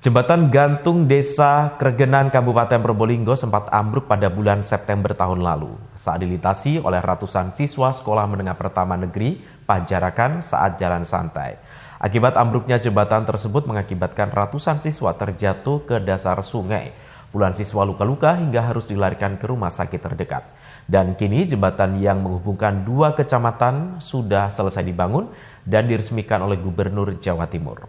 Jembatan gantung Desa Kregenan Kabupaten Probolinggo sempat ambruk pada bulan September tahun lalu saat dilintasi oleh ratusan siswa Sekolah Menengah Pertama Negeri Pajarakan saat jalan santai. Akibat ambruknya jembatan tersebut mengakibatkan ratusan siswa terjatuh ke dasar sungai. Puluhan siswa luka-luka hingga harus dilarikan ke rumah sakit terdekat. Dan kini jembatan yang menghubungkan dua kecamatan sudah selesai dibangun dan diresmikan oleh Gubernur Jawa Timur.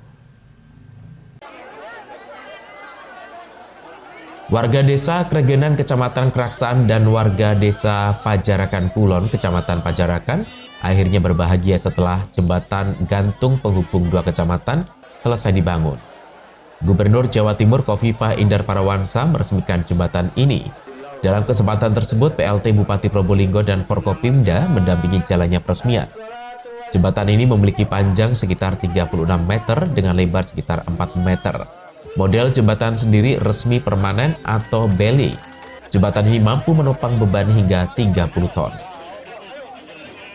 Warga desa Kregenan, Kecamatan Keraksaan dan warga desa Pajarakan Kulon, Kecamatan Pajarakan, akhirnya berbahagia setelah jembatan gantung penghubung dua kecamatan selesai dibangun. Gubernur Jawa Timur Khofifah Indar Parawansa meresmikan jembatan ini. Dalam kesempatan tersebut, PLT Bupati Probolinggo dan Forkopimda mendampingi jalannya peresmian. Jembatan ini memiliki panjang sekitar 36 meter dengan lebar sekitar 4 meter. Model jembatan sendiri resmi permanen atau belly. Jembatan ini mampu menopang beban hingga 30 ton.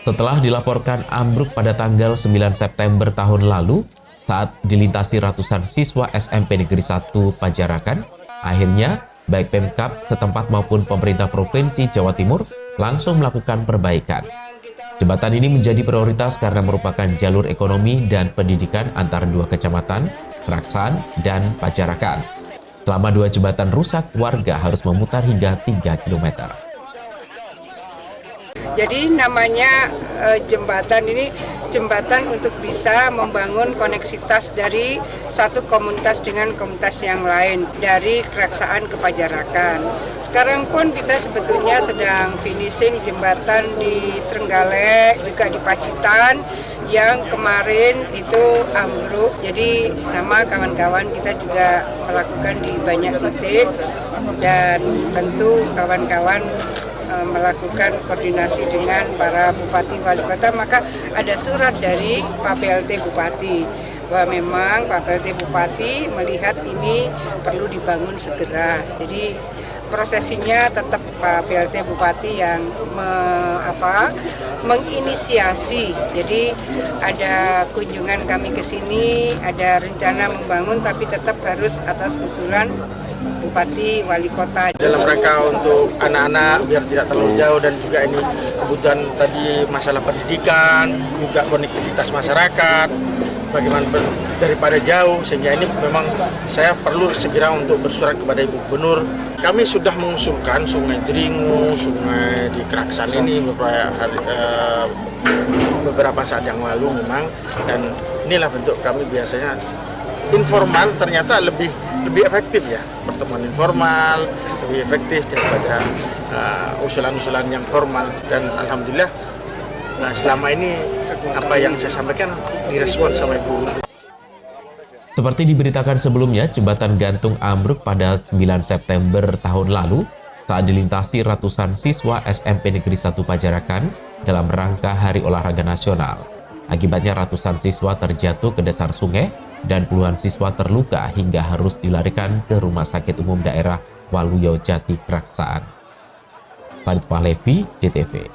Setelah dilaporkan ambruk pada tanggal 9 September tahun lalu, saat dilintasi ratusan siswa SMP Negeri 1 Pajarakan, akhirnya baik Pemkab setempat maupun pemerintah Provinsi Jawa Timur langsung melakukan perbaikan. Jembatan ini menjadi prioritas karena merupakan jalur ekonomi dan pendidikan antara dua kecamatan, Keraksaan dan Pajarakan. Selama dua jembatan rusak, warga harus memutar hingga 3 km. Jadi namanya jembatan ini jembatan untuk bisa membangun koneksitas dari satu komunitas dengan komunitas yang lain, dari Keraksaan ke Pajarakan. Sekarang pun kita sebetulnya sedang finishing jembatan di Trenggalek, juga di Pacitan, yang kemarin itu ambruk. Jadi sama kawan-kawan kita juga melakukan di banyak titik, dan tentu kawan-kawan melakukan koordinasi dengan para bupati wali kota. Maka ada surat dari Pak PLT Bupati bahwa memang Pak PLT Bupati melihat ini perlu dibangun segera. Jadi prosesinya tetap Pak PLT Bupati yang menginisiasi. Jadi ada kunjungan kami ke sini, ada rencana membangun, tapi tetap harus atas usulan Bupati Wali Kota. Dalam rangka untuk anak-anak biar tidak terlalu jauh, dan juga ini kebutuhan tadi masalah pendidikan, juga konektivitas masyarakat, bagaimana daripada jauh, sehingga ini memang saya perlu segera untuk bersurat kepada Ibu Gubernur. Kami sudah mengusulkan Sungai Dringu, sungai di Keraksaan ini beberapa saat yang lalu memang, dan inilah bentuk kami biasanya informal, ternyata lebih efektif ya, pertemuan informal lebih efektif daripada usulan-usulan yang formal. Dan alhamdulillah selama ini apa yang saya sampaikan direspon sama Ibu. Seperti diberitakan sebelumnya, jembatan gantung ambruk pada 9 September tahun lalu saat dilintasi ratusan siswa SMP Negeri 1 Pajarakan dalam rangka Hari Olahraga Nasional. Akibatnya ratusan siswa terjatuh ke dasar sungai dan puluhan siswa terluka hingga harus dilarikan ke Rumah Sakit Umum Daerah Waluyo Jati Keraksaan. Farid Pahlevi, JTV.